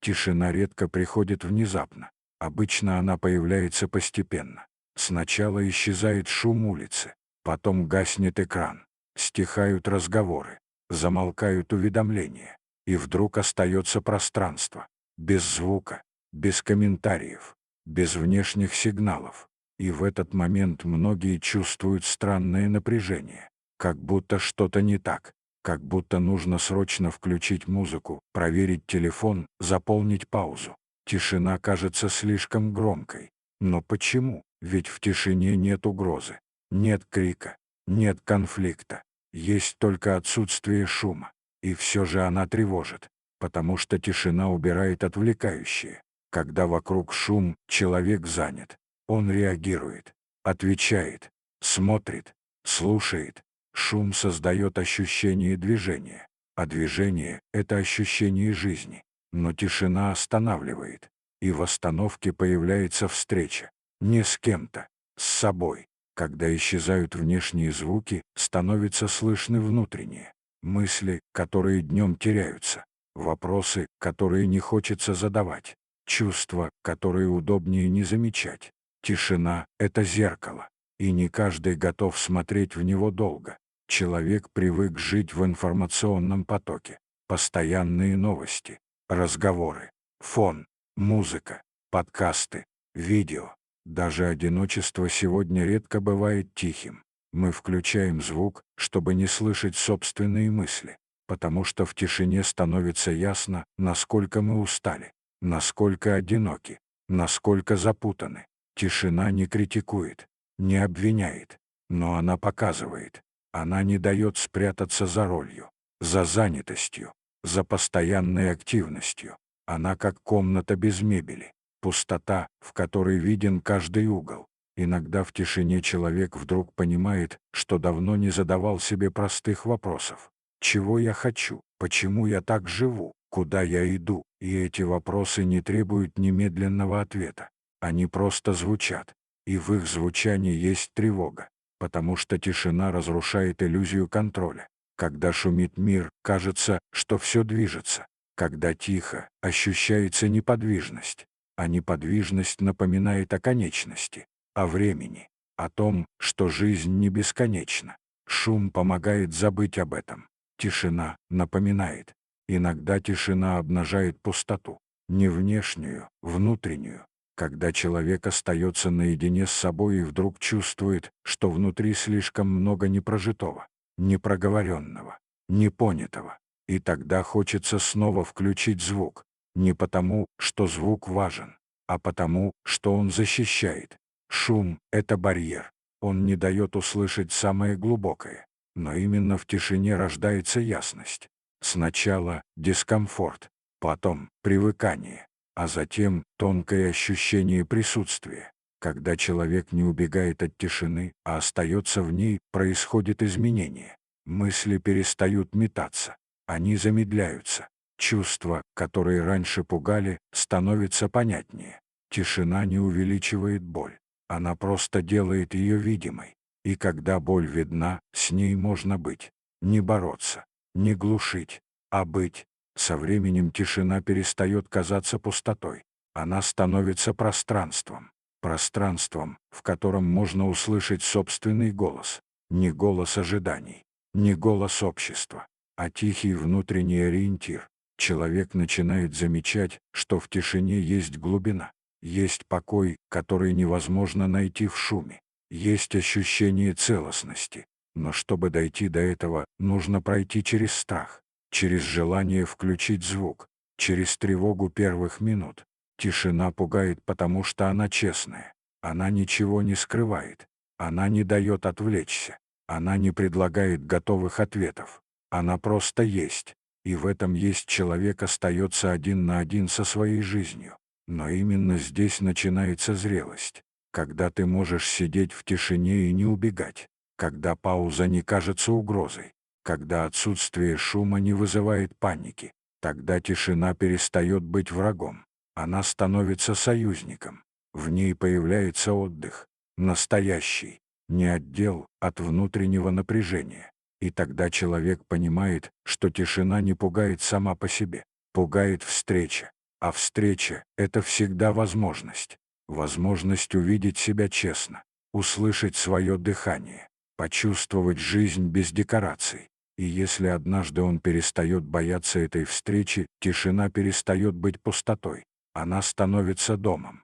Тишина редко приходит внезапно. Обычно она появляется постепенно. Сначала исчезает шум улицы, потом гаснет экран, стихают разговоры, замолкают уведомления, и вдруг остается пространство, без звука, без комментариев, без внешних сигналов. И в этот момент многие чувствуют странное напряжение, как будто что-то не так, как будто нужно срочно включить музыку, проверить телефон, заполнить паузу. Тишина кажется слишком громкой. Но почему? Ведь в тишине нет угрозы, нет крика, нет конфликта. Есть только отсутствие шума. И все же она тревожит, потому что тишина убирает отвлекающее. Когда вокруг шум, человек занят. Он реагирует, отвечает, смотрит, слушает. Шум создает ощущение движения, а движение — это ощущение жизни. Но тишина останавливает, и в остановке появляется встреча. Не с кем-то, с собой. Когда исчезают внешние звуки, становятся слышны внутренние. Мысли, которые днем теряются. Вопросы, которые не хочется задавать. Чувства, которые удобнее не замечать. Тишина — это зеркало, и не каждый готов смотреть в него долго. Человек привык жить в информационном потоке. Постоянные новости, разговоры, фон, музыка, подкасты, видео. Даже одиночество сегодня редко бывает тихим. Мы включаем звук, чтобы не слышать собственные мысли, потому что в тишине становится ясно, насколько мы устали, насколько одиноки, насколько запутаны. Тишина не критикует, не обвиняет, но она показывает. Она не дает спрятаться за ролью, за занятостью, за постоянной активностью. Она как комната без мебели, пустота, в которой виден каждый угол. Иногда в тишине человек вдруг понимает, что давно не задавал себе простых вопросов. Чего я хочу? Почему я так живу? Куда я иду? И эти вопросы не требуют немедленного ответа. Они просто звучат. И в их звучании есть тревога, потому что тишина разрушает иллюзию контроля. Когда шумит мир, кажется, что все движется. Когда тихо, ощущается неподвижность. А неподвижность напоминает о конечности, о времени, о том, что жизнь не бесконечна. Шум помогает забыть об этом. Тишина напоминает. Иногда тишина обнажает пустоту. Не внешнюю, внутреннюю. Когда человек остается наедине с собой и вдруг чувствует, что внутри слишком много непрожитого, непроговоренного, непонятого. И тогда хочется снова включить звук. Не потому, что звук важен, а потому, что он защищает. Шум — это барьер. Он не дает услышать самое глубокое. Но именно в тишине рождается ясность. Сначала дискомфорт, потом привыкание, а затем тонкое ощущение присутствия. Когда человек не убегает от тишины, а остается в ней, происходит изменение. Мысли перестают метаться, они замедляются. Чувства, которые раньше пугали, становятся понятнее. Тишина не увеличивает боль, она просто делает ее видимой. И когда боль видна, с ней можно быть. Не бороться, не глушить, а быть. Со временем тишина перестает казаться пустотой. Она становится пространством. Пространством, в котором можно услышать собственный голос. Не голос ожиданий, не голос общества, а тихий внутренний ориентир. Человек начинает замечать, что в тишине есть глубина, есть покой, который невозможно найти в шуме, есть ощущение целостности. Но чтобы дойти до этого, нужно пройти через страх, через желание включить звук, через тревогу первых минут. Тишина пугает, потому что она честная. Она ничего не скрывает. Она не дает отвлечься. Она не предлагает готовых ответов. Она просто есть. И в этом есть человек остается один на один со своей жизнью. Но именно здесь начинается зрелость. Когда ты можешь сидеть в тишине и не убегать. Когда пауза не кажется угрозой. Когда отсутствие шума не вызывает паники. Тогда тишина перестает быть врагом. Она становится союзником. В ней появляется отдых. Настоящий. Не отдел от внутреннего напряжения. И тогда человек понимает, что тишина не пугает сама по себе. Пугает встреча. А встреча — это всегда возможность. Возможность увидеть себя честно, услышать свое дыхание, почувствовать жизнь без декораций. И если однажды он перестает бояться этой встречи, тишина перестает быть пустотой. Она становится домом.